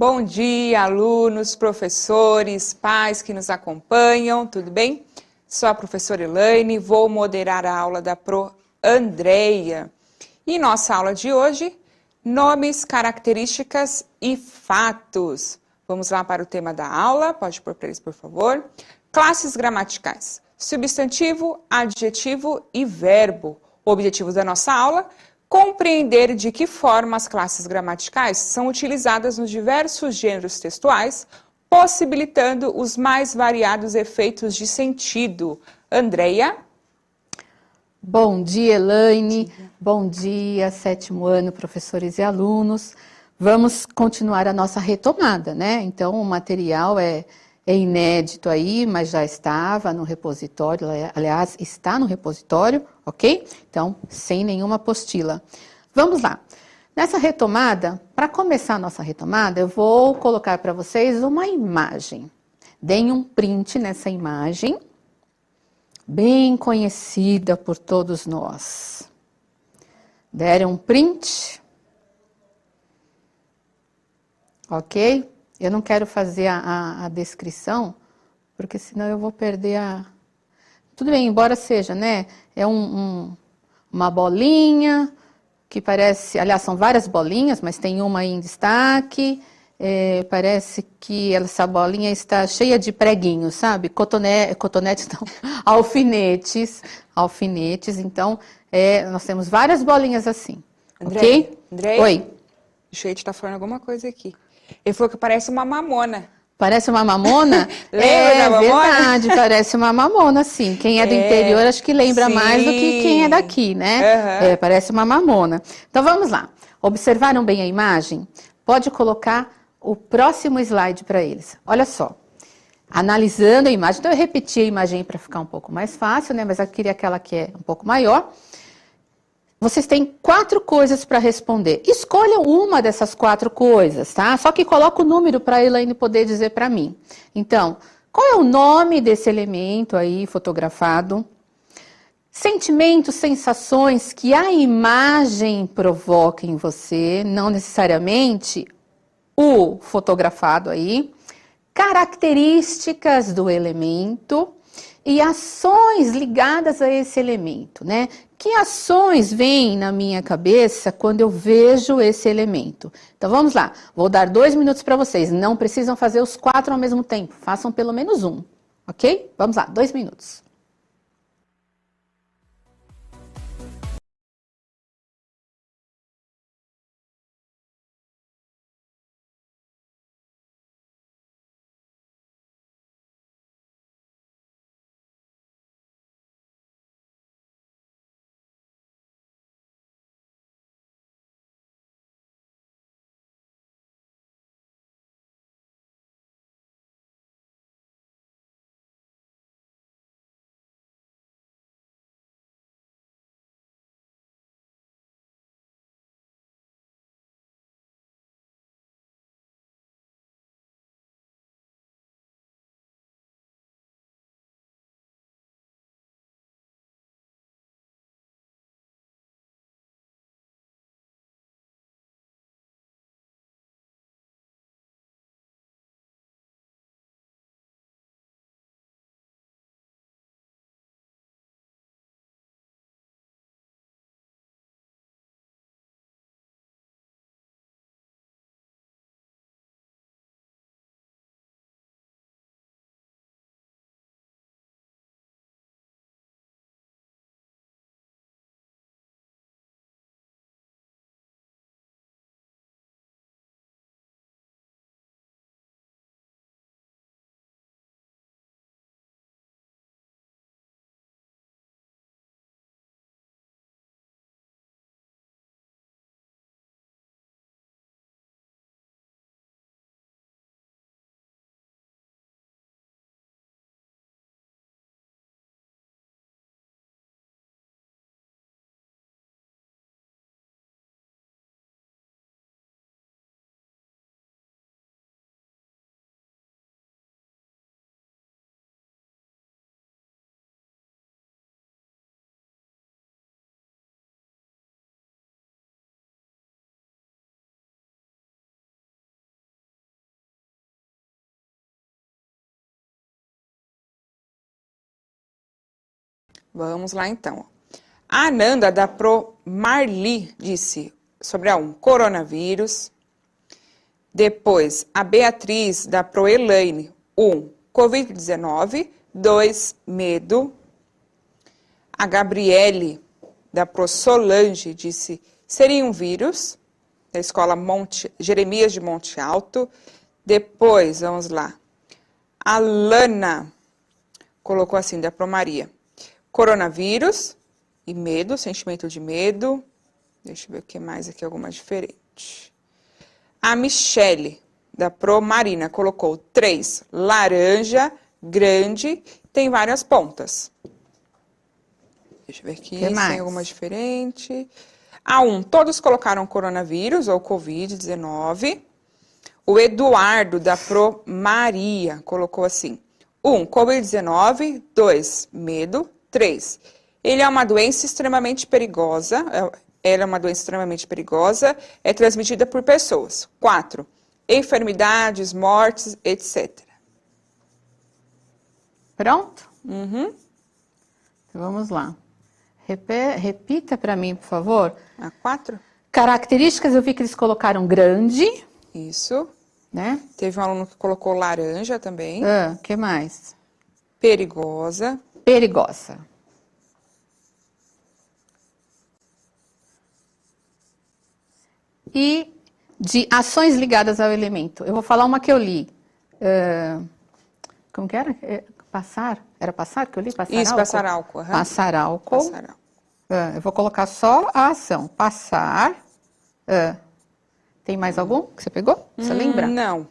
Bom dia, alunos, professores, pais que nos acompanham, tudo bem? Sou a professora Elaine, vou moderar a aula da Pro Andreia. E nossa aula de hoje, nomes, características e fatos. Vamos lá para o tema da aula, pode pôr para eles, por favor. Classes gramaticais, substantivo, adjetivo e verbo. O objetivo da nossa aula, compreender de que forma as classes gramaticais são utilizadas nos diversos gêneros textuais, possibilitando os mais variados efeitos de sentido. Andreia? Bom dia, Elaine. Bom dia, sétimo ano, professores e alunos. Vamos continuar a nossa retomada, né? Então, o material é inédito aí, mas já estava no repositório, aliás, está no repositório, ok? Então, sem nenhuma apostila. Vamos lá. Nessa retomada, para começar a nossa retomada, eu vou colocar para vocês uma imagem. Deem um print nessa imagem, bem conhecida por todos nós. Deram um print? Ok? Eu não quero fazer a descrição, porque senão eu vou perder a... Tudo bem, embora seja, né? É uma bolinha que parece... Aliás, são várias bolinhas, mas tem uma aí em destaque. Parece que essa bolinha está cheia de preguinhos, sabe? Cotonetes não, alfinetes. Então, nós temos várias bolinhas assim, ok? André? Oi. O Sheik está falando alguma coisa aqui. Ele falou que parece uma mamona. Parece uma mamona? Lembra da mamona? Verdade, parece uma mamona, sim. Quem é do interior acho que lembra mais do que quem é daqui, né? Parece uma mamona. Então vamos lá. Observaram bem a imagem? Pode colocar o próximo slide para eles. Olha só. Analisando a imagem, então eu repeti a imagem para ficar um pouco mais fácil, né? Mas eu queria aquela que é um pouco maior. Vocês têm 4 coisas para responder. Escolham uma dessas 4 coisas, tá? Só que coloca o número para a Elaine poder dizer para mim. Então, qual é o nome desse elemento aí fotografado? Sentimentos, sensações que a imagem provoca em você, não necessariamente o fotografado aí. Características do elemento e ações ligadas a esse elemento, né? Que ações vêm na minha cabeça quando eu vejo esse elemento? Então vamos lá, vou dar 2 minutos para vocês, não precisam fazer os 4 ao mesmo tempo, façam pelo menos um, ok? Vamos lá, 2 minutos. Vamos lá, então. A Ananda, da Pro Marli, disse sobre a 1, coronavírus. Depois, a Beatriz, da Pro Elaine, 1, Covid-19. 2, medo. A Gabriele, da Pro Solange, disse, seria um vírus, da escola Jeremias de Monte Alto. Depois, vamos lá. A Lana colocou assim, da Pro Maria, coronavírus e medo, sentimento de medo. Deixa eu ver o que mais aqui, alguma diferente. A Michele, da Pro Marina, colocou 3, laranja, grande, tem várias pontas. Deixa eu ver aqui se tem alguma diferente. A 1, todos colocaram coronavírus ou Covid-19. O Eduardo, da Pro Maria, colocou assim, 1, Covid-19, 2, medo, 3, ele é uma doença extremamente perigosa, ela é uma doença extremamente perigosa, é transmitida por pessoas. 4, enfermidades, mortes, etc. Pronto? Uhum. Vamos lá. Repita para mim, por favor. A 4? Características, eu vi que eles colocaram grande. Isso. Né? Teve um aluno que colocou laranja também. O que mais? Perigosa. Perigosa. E de ações ligadas ao elemento. Eu vou falar uma que eu li. Como que era? Passar? Era passar que eu li? Passar Isso, álcool? passar álcool. Uhum. Passar álcool. Passar álcool. Eu vou colocar só a ação. Passar. Tem mais algum que você pegou? Você lembra? Não.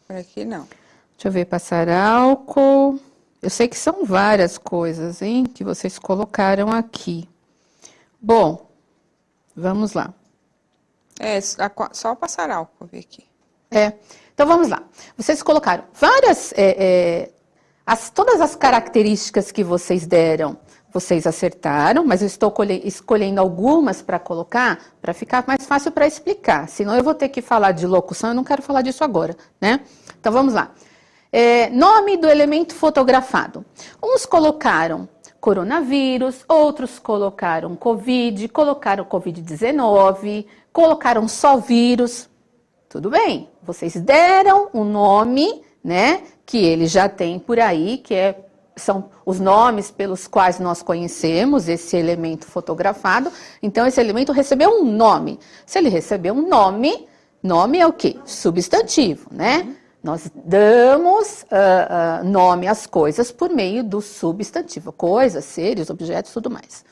Por aqui não. Deixa eu ver. Passar álcool. Eu sei que são várias coisas, hein? Que vocês colocaram aqui. Bom, vamos lá. Só passar álcool, vou ver aqui. Então vamos lá. Vocês colocaram várias, todas as características que vocês deram, vocês acertaram, mas eu estou escolhendo algumas para colocar, para ficar mais fácil para explicar. Senão eu vou ter que falar de locução, eu não quero falar disso agora, né? Então vamos lá. Nome do elemento fotografado. Uns colocaram coronavírus, outros colocaram Covid, colocaram Covid-19, colocaram só vírus. Tudo bem, vocês deram um nome, né, que ele já tem por aí, são os nomes pelos quais nós conhecemos esse elemento fotografado. Então, esse elemento recebeu um nome. Se ele recebeu um nome, nome é o quê? Substantivo, né? Nós damos nome às coisas por meio do substantivo. Coisas, seres, objetos, tudo mais.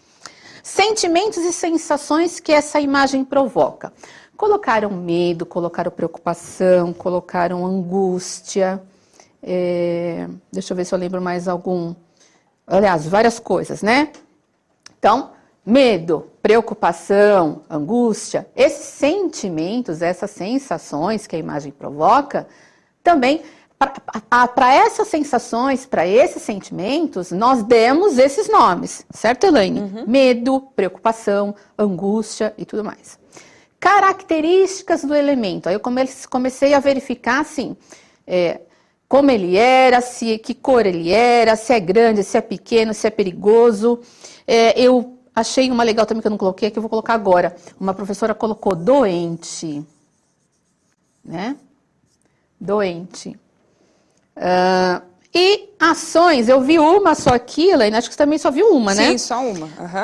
Sentimentos e sensações que essa imagem provoca. Colocaram medo, colocaram preocupação, colocaram angústia. Deixa eu ver se eu lembro mais algum. Aliás, várias coisas, né? Então, medo, preocupação, angústia, esses sentimentos, essas sensações que a imagem provoca, também, para essas sensações, para esses sentimentos, nós demos esses nomes, certo, Elaine? Uhum. Medo, preocupação, angústia e tudo mais. Características do elemento. Aí eu comecei a verificar, assim, como ele era, que cor ele era, se é grande, se é pequeno, se é perigoso. Eu achei uma legal também que eu não coloquei, que eu vou colocar agora. Uma professora colocou doente, né? Doente. E ações, eu vi uma só aqui, Elaine, acho que você também só viu uma, né? Sim, só uma. Uhum.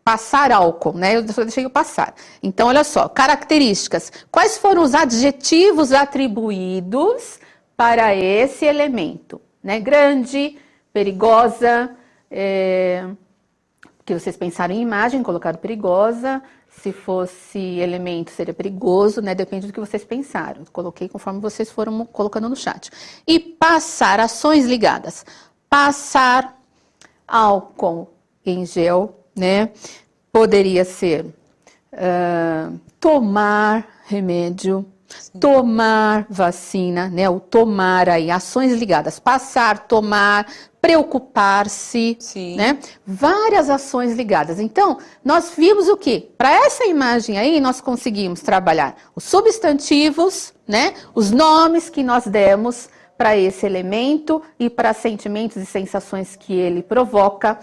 Passar álcool, né? Eu só deixei o passar. Então, olha só, características. Quais foram os adjetivos atribuídos para esse elemento? Né? Grande, perigosa, que vocês pensaram em imagem, colocaram perigosa. Se fosse elemento, seria perigoso, né? Depende do que vocês pensaram. Coloquei conforme vocês foram colocando no chat. E passar, ações ligadas. Passar álcool em gel, né? Poderia ser tomar remédio, tomar vacina, né? O tomar aí, ações ligadas. Passar, tomar, preocupar-se, né? Várias ações ligadas. Então, nós vimos o quê? Para essa imagem aí, nós conseguimos trabalhar os substantivos, né? Os nomes que nós demos para esse elemento e para sentimentos e sensações que ele provoca.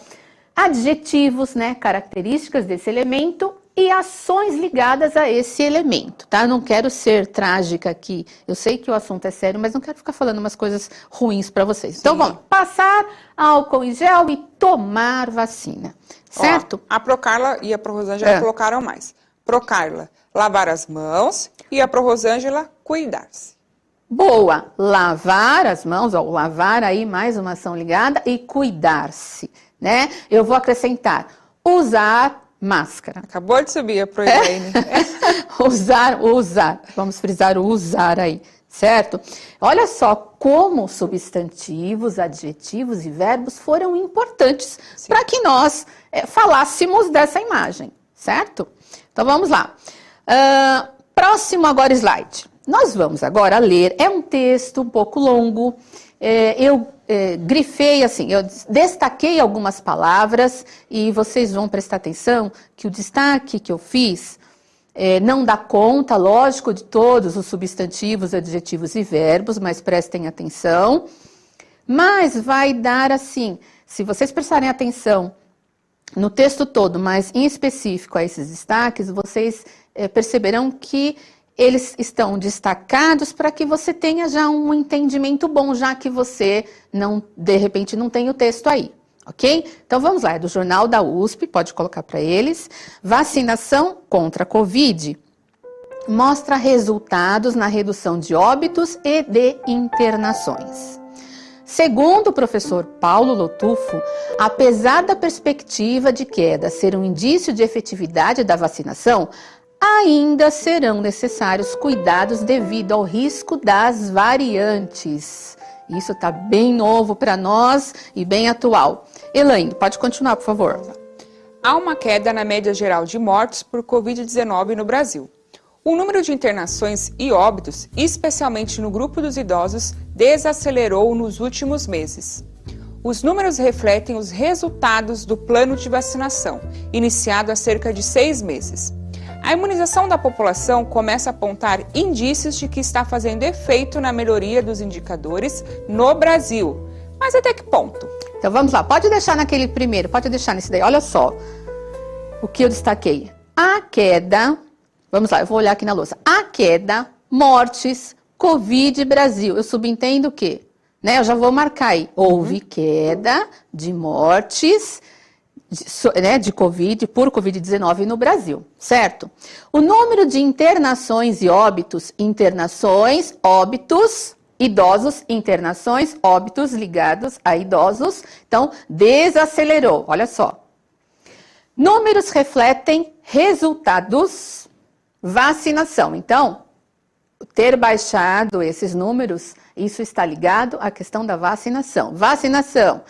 adjetivos, né, características desse elemento e ações ligadas a esse elemento, tá? Eu não quero ser trágica aqui, eu sei que o assunto é sério, mas não quero ficar falando umas coisas ruins para vocês. Sim. Então vamos, passar álcool em gel e tomar vacina, certo? Ó, a Procarla e a Prorosângela colocaram mais. Procarla, lavar as mãos e a Prorosângela, cuidar-se. Boa, lavar as mãos, ó, lavar aí mais uma ação ligada e cuidar-se, né? Eu vou acrescentar, usar máscara. Acabou de subir a Proelaine. usar, vamos frisar o usar aí, certo? Olha só como substantivos, adjetivos e verbos foram importantes para que nós falássemos dessa imagem, certo? Então vamos lá. Próximo agora slide. Nós vamos agora ler, é um texto um pouco longo, eu grifei assim, eu destaquei algumas palavras e vocês vão prestar atenção que o destaque que eu fiz não dá conta, lógico, de todos os substantivos, adjetivos e verbos, mas prestem atenção. Mas vai dar assim, se vocês prestarem atenção no texto todo, mas em específico a esses destaques, vocês perceberão que eles estão destacados para que você tenha já um entendimento bom, já que você, de repente, não tem o texto aí, ok? Então, vamos lá, é do Jornal da USP, pode colocar para eles. Vacinação contra a Covid mostra resultados na redução de óbitos e de internações. Segundo o professor Paulo Lotufo, apesar da perspectiva de queda ser um indício de efetividade da vacinação, ainda serão necessários cuidados devido ao risco das variantes. Isso está bem novo para nós e bem atual. Elaine, pode continuar, por favor. Há uma queda na média geral de mortes por Covid-19 no Brasil. O número de internações e óbitos, especialmente no grupo dos idosos, desacelerou nos últimos meses. Os números refletem os resultados do plano de vacinação, iniciado há cerca de 6 meses. A imunização da população começa a apontar indícios de que está fazendo efeito na melhoria dos indicadores no Brasil. Mas até que ponto? Então vamos lá, pode deixar naquele primeiro, pode deixar nesse daí. Olha só o que eu destaquei. A queda, vamos lá, eu vou olhar aqui na lousa. A queda, mortes, Covid Brasil. Eu subentendo o quê? Né, eu já vou marcar aí. Houve queda de mortes de Covid, por Covid-19 no Brasil, certo? O número de internações e óbitos, óbitos, idosos, internações, óbitos ligados a idosos, então, desacelerou, olha só. Números refletem resultados, vacinação. Então, ter baixado esses números, isso está ligado à questão da vacinação. Vacinação.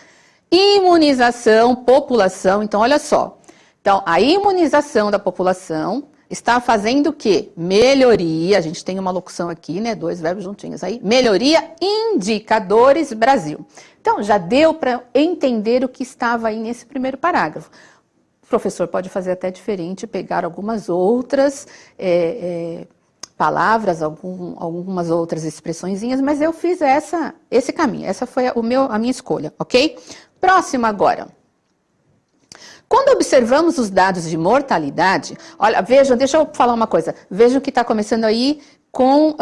Imunização, população, então olha só. Então, a imunização da população está fazendo o quê? Melhoria, a gente tem uma locução aqui, né? 2 verbos juntinhos aí. Melhoria, indicadores, Brasil. Então, já deu para entender o que estava aí nesse primeiro parágrafo. O professor pode fazer até diferente, pegar algumas outras palavras, algumas outras expressõezinhas, mas eu fiz esse caminho, essa foi a minha escolha, ok? Próximo agora. Quando observamos os dados de mortalidade, olha, vejam, deixa eu falar uma coisa, vejam que está começando aí com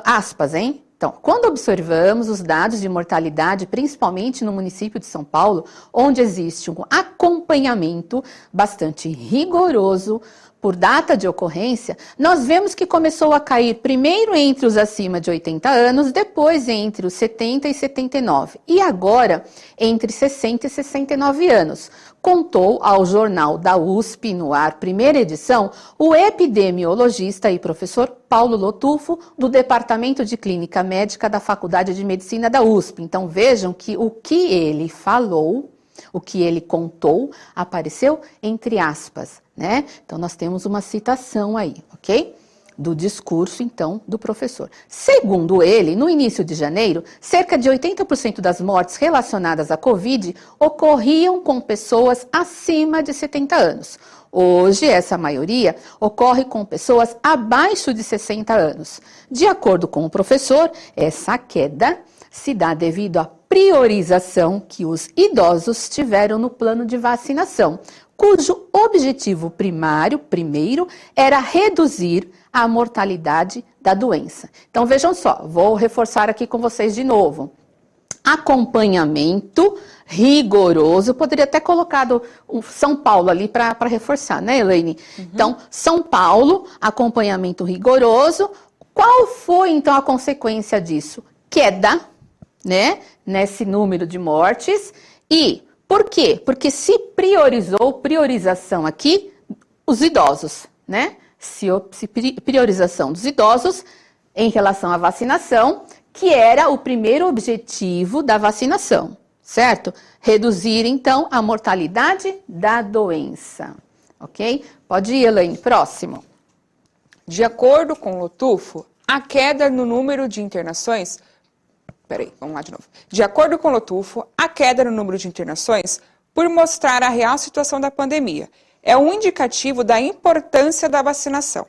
aspas, hein? Então, quando observamos os dados de mortalidade, principalmente no município de São Paulo, onde existe um acompanhamento bastante rigoroso por data de ocorrência, nós vemos que começou a cair primeiro entre os acima de 80 anos, depois entre os 70 e 79, e agora entre 60 e 69 anos. Contou ao Jornal da USP no ar, primeira edição, o epidemiologista e professor Paulo Lotufo, do Departamento de Clínica Médica da Faculdade de Medicina da USP. Então vejam que o que ele falou, o que ele contou, apareceu entre aspas, né? Então nós temos uma citação aí, ok? Do discurso, então, do professor. Segundo ele, no início de janeiro, cerca de 80% das mortes relacionadas à Covid ocorriam com pessoas acima de 70 anos. Hoje, essa maioria ocorre com pessoas abaixo de 60 anos. De acordo com o professor, essa queda se dá devido à priorização que os idosos tiveram no plano de vacinação, cujo objetivo primeiro, era reduzir a mortalidade da doença. Então, vejam só, vou reforçar aqui com vocês de novo. Acompanhamento rigoroso, poderia ter colocado o São Paulo ali para reforçar, né, Elaine? Uhum. Então, São Paulo, acompanhamento rigoroso. Qual foi, então, a consequência disso? Queda, né, nesse número de mortes. E por quê? Porque se priorização aqui, os idosos, né? Se priorização dos idosos em relação à vacinação, que era o primeiro objetivo da vacinação, certo? Reduzir, então, a mortalidade da doença, ok? Pode ir, Elaine, próximo. De acordo com o Lotufo, a queda no número de internações... Peraí, vamos lá de novo. De acordo com o Lotufo, a queda no número de internações, por mostrar a real situação da pandemia, é um indicativo da importância da vacinação.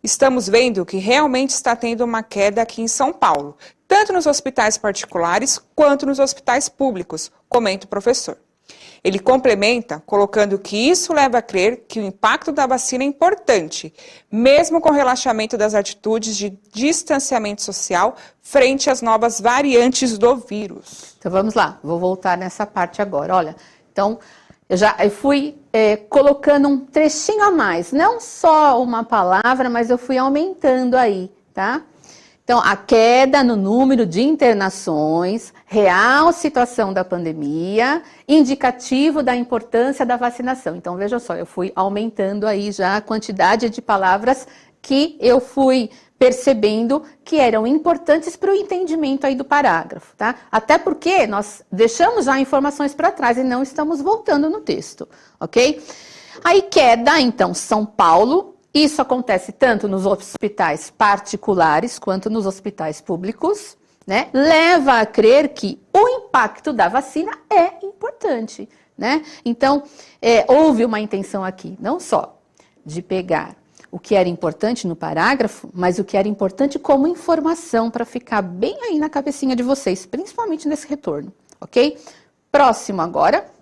Estamos vendo que realmente está tendo uma queda aqui em São Paulo, tanto nos hospitais particulares quanto nos hospitais públicos, comenta o professor. Ele complementa colocando que isso leva a crer que o impacto da vacina é importante, mesmo com o relaxamento das atitudes de distanciamento social frente às novas variantes do vírus. Então vamos lá, vou voltar nessa parte agora. Olha, então eu fui colocando um trechinho a mais, não só uma palavra, mas eu fui aumentando aí, tá? Então, a queda no número de internações, real situação da pandemia, indicativo da importância da vacinação. Então, veja só, eu fui aumentando aí já a quantidade de palavras que eu fui percebendo que eram importantes para o entendimento aí do parágrafo, tá? Até porque nós deixamos já informações para trás e não estamos voltando no texto, ok? Aí, queda, então, São Paulo. Isso acontece tanto nos hospitais particulares quanto nos hospitais públicos, né? Leva a crer que o impacto da vacina é importante, né? Então, houve uma intenção aqui, não só de pegar o que era importante no parágrafo, mas o que era importante como informação para ficar bem aí na cabecinha de vocês, principalmente nesse retorno, ok? Próximo agora.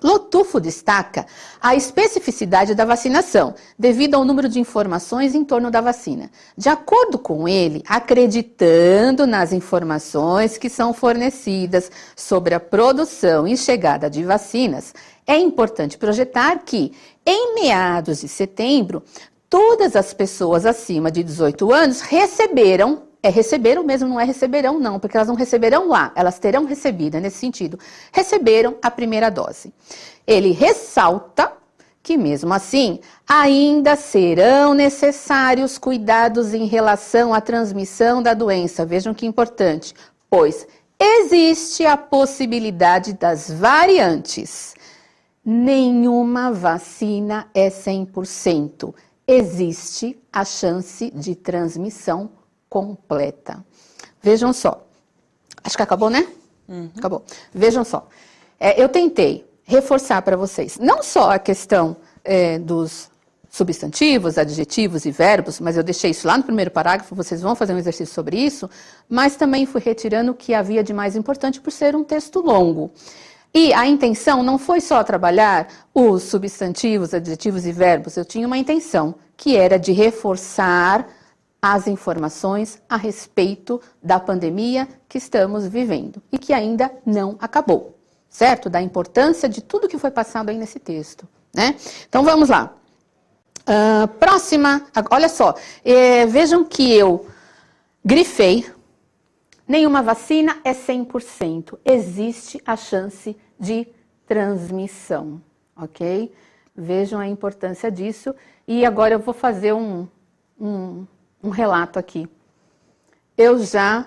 Lotufo destaca a especificidade da vacinação, devido ao número de informações em torno da vacina. De acordo com ele, acreditando nas informações que são fornecidas sobre a produção e chegada de vacinas, é importante projetar que, em meados de setembro, todas as pessoas acima de 18 anos receberam mesmo, não é receberão não, porque elas não receberão lá, elas terão recebido, nesse sentido, receberam a primeira dose. Ele ressalta que mesmo assim, ainda serão necessários cuidados em relação à transmissão da doença, vejam que importante, pois existe a possibilidade das variantes. Nenhuma vacina é 100%, existe a chance de transmissão completa. Vejam só. Acho que acabou, né? Uhum. Acabou. Vejam só. Eu tentei reforçar para vocês, não só a questão dos substantivos, adjetivos e verbos, mas eu deixei isso lá no primeiro parágrafo, vocês vão fazer um exercício sobre isso, mas também fui retirando o que havia de mais importante por ser um texto longo. E a intenção não foi só trabalhar os substantivos, adjetivos e verbos, eu tinha uma intenção, que era de reforçar as informações a respeito da pandemia que estamos vivendo e que ainda não acabou, certo? Da importância de tudo que foi passado aí nesse texto, né? Então, vamos lá. Próxima, olha só, vejam que eu grifei, nenhuma vacina é 100%, existe a chance de transmissão, ok? Vejam a importância disso e agora eu vou fazer um relato aqui. Eu já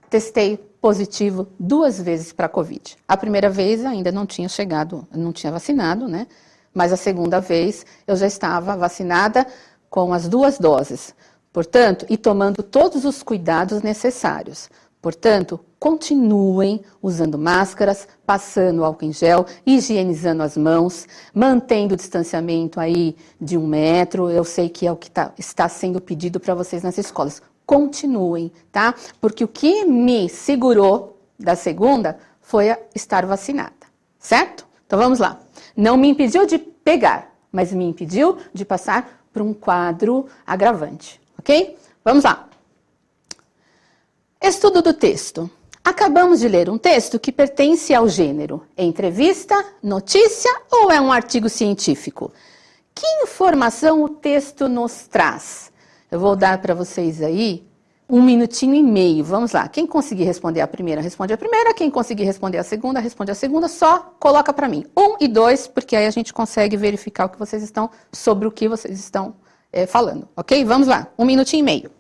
testei positivo 2 vezes para a Covid. A primeira vez ainda não tinha chegado, não tinha vacinado, né? Mas a segunda vez eu já estava vacinada com as 2 doses. Portanto, e tomando todos os cuidados necessários. Portanto, continuem usando máscaras, passando álcool em gel, higienizando as mãos, mantendo o distanciamento aí de 1 metro. Eu sei que é o que está sendo pedido para vocês nas escolas. Continuem, tá? Porque o que me segurou da segunda foi estar vacinada, certo? Então vamos lá. Não me impediu de pegar, mas me impediu de passar por um quadro agravante, ok? Vamos lá. Estudo do texto. Acabamos de ler um texto que pertence ao gênero entrevista, notícia ou é um artigo científico? Que informação o texto nos traz? Eu vou dar para vocês aí 1 minutinho e meio. Vamos lá. Quem conseguir responder a primeira, responde a primeira. Quem conseguir responder a segunda, responde a segunda. Só coloca para mim 1 e 2, porque aí a gente consegue verificar o que vocês estão, sobre o que vocês estão falando. Ok? Vamos lá. 1 minutinho e meio.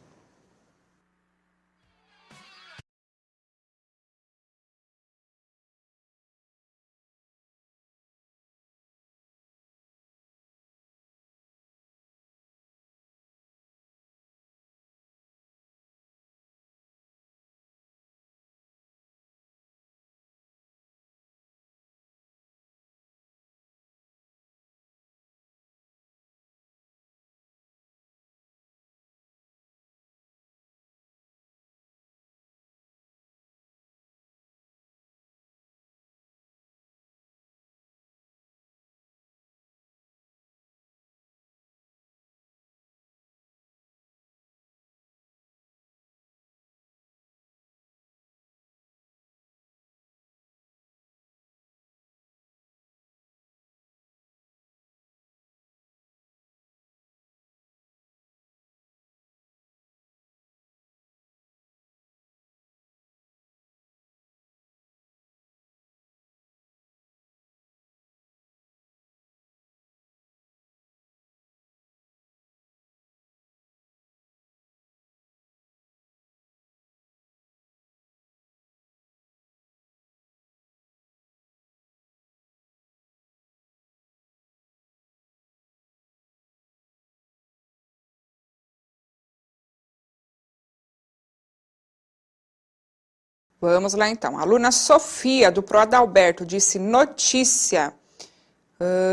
Vamos lá então. A aluna Sofia, do Pro Adalberto, disse notícia.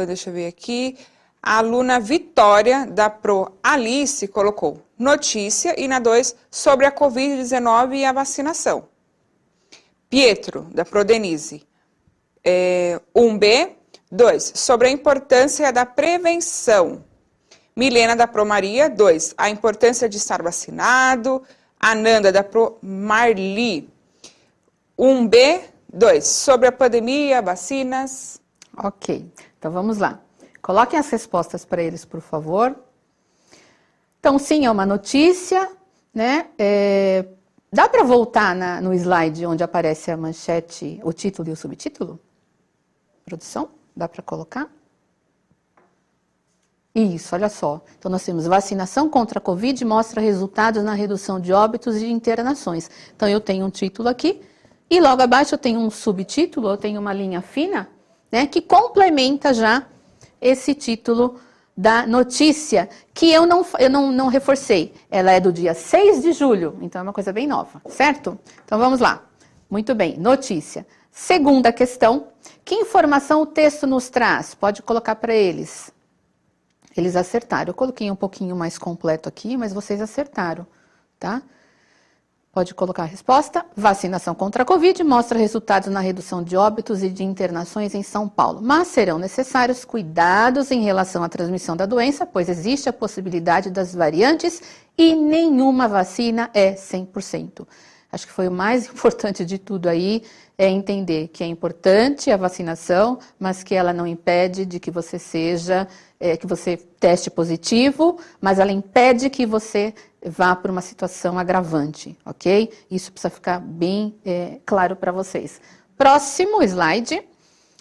Deixa eu ver aqui. A aluna Vitória, da Pro Alice, colocou notícia. E na 2, sobre a Covid-19 e a vacinação. Pietro, da Pro Denise. 1B. 2, sobre a importância da prevenção. Milena, da Pro Maria. 2, a importância de estar vacinado. Ananda, da Pro Marli. 1B, 2, sobre a pandemia, vacinas. Ok, então vamos lá. Coloquem as respostas para eles, por favor. Então, sim, é uma notícia, né? Dá para voltar no slide onde aparece a manchete, o título e o subtítulo? Produção, dá para colocar? Isso, olha só. Então, nós temos vacinação contra a Covid mostra resultados na redução de óbitos e de internações. Então, eu tenho um título aqui. E logo abaixo eu tenho um subtítulo, eu tenho uma linha fina, né, que complementa já esse título da notícia, que eu não reforcei. Ela é do dia 6 de julho, então é uma coisa bem nova, certo? Então vamos lá. Muito bem, notícia. Segunda questão, que informação o texto nos traz? Pode colocar para eles. Eles acertaram. Eu coloquei um pouquinho mais completo aqui, mas vocês acertaram, tá? Pode colocar a resposta. Vacinação contra a Covid mostra resultados na redução de óbitos e de internações em São Paulo. Mas serão necessários cuidados em relação à transmissão da doença, pois existe a possibilidade das variantes e nenhuma vacina é 100%. Acho que foi o mais importante de tudo aí, é entender que é importante a vacinação, mas que ela não impede de que você que você teste positivo, mas ela impede que você vá para uma situação agravante, ok? Isso precisa ficar bem claro para vocês. Próximo slide.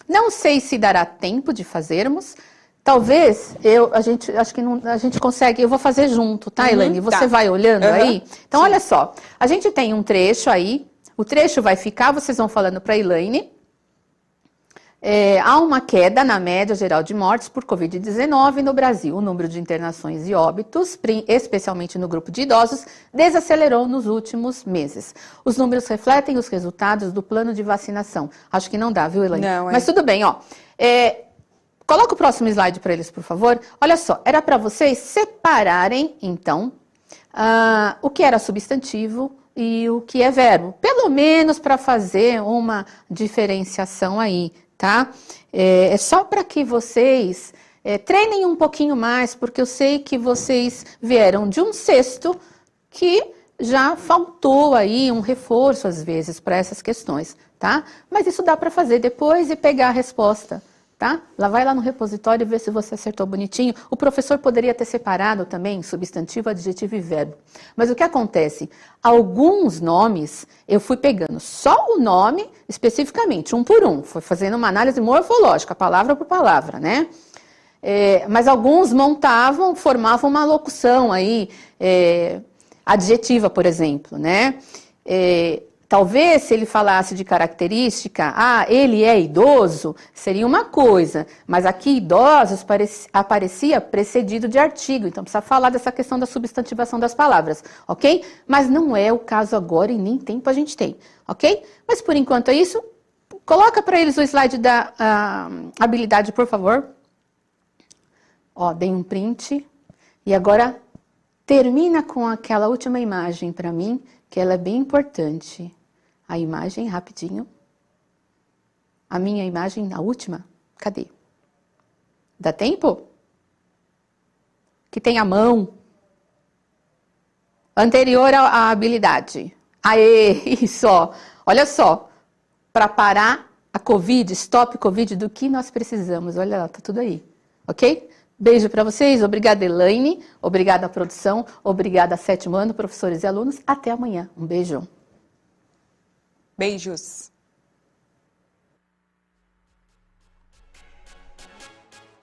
Não sei se dará tempo de fazermos. Talvez, acho que a gente consegue, eu vou fazer junto, tá, Elaine? Você vai olhando aí? Então, olha só, a gente tem um trecho aí, o trecho vai ficar, vocês vão falando para a Elaine. Há uma queda na média geral de mortes por Covid-19 no Brasil. O número de internações e óbitos, especialmente no grupo de idosos, desacelerou nos últimos meses. Os números refletem os resultados do plano de vacinação. Acho que não dá, viu, Elaine? Não, mas tudo bem, ó. Coloca o próximo slide para eles, por favor. Olha só, era para vocês separarem, então, o que era substantivo, e o que é verbo. Pelo menos para fazer uma diferenciação aí, tá? É só para que vocês treinem um pouquinho mais, porque eu sei que vocês vieram de um sexto que já faltou aí um reforço, às vezes, para essas questões, tá? Mas isso dá para fazer depois e pegar a resposta, tá? Vai lá no repositório e vê se você acertou bonitinho. O professor poderia ter separado também substantivo, adjetivo e verbo. Mas o que acontece? Alguns nomes eu fui pegando só o nome especificamente, um por um. Foi fazendo uma análise morfológica, palavra por palavra, né? Mas alguns formavam uma locução aí, adjetiva, por exemplo, né? Talvez se ele falasse de característica, ele é idoso, seria uma coisa, mas aqui idosos aparecia precedido de artigo, então precisa falar dessa questão da substantivação das palavras, ok? Mas não é o caso agora e nem tempo a gente tem, ok? Mas por enquanto é isso. Coloca para eles o slide da habilidade, por favor. Ó, dei um print e agora termina com aquela última imagem para mim, que ela é bem importante. A imagem, rapidinho. A minha imagem, a última. Cadê? Dá tempo? Que tem a mão. Anterior à habilidade. Aê, isso, ó. Olha só. Para parar a Covid, stop Covid, do que nós precisamos. Olha lá, tá tudo aí. Ok? Beijo para vocês. Obrigada, Elaine. Obrigada, produção. Obrigada, 7º ano, professores e alunos. Até amanhã. Um beijo. Beijos.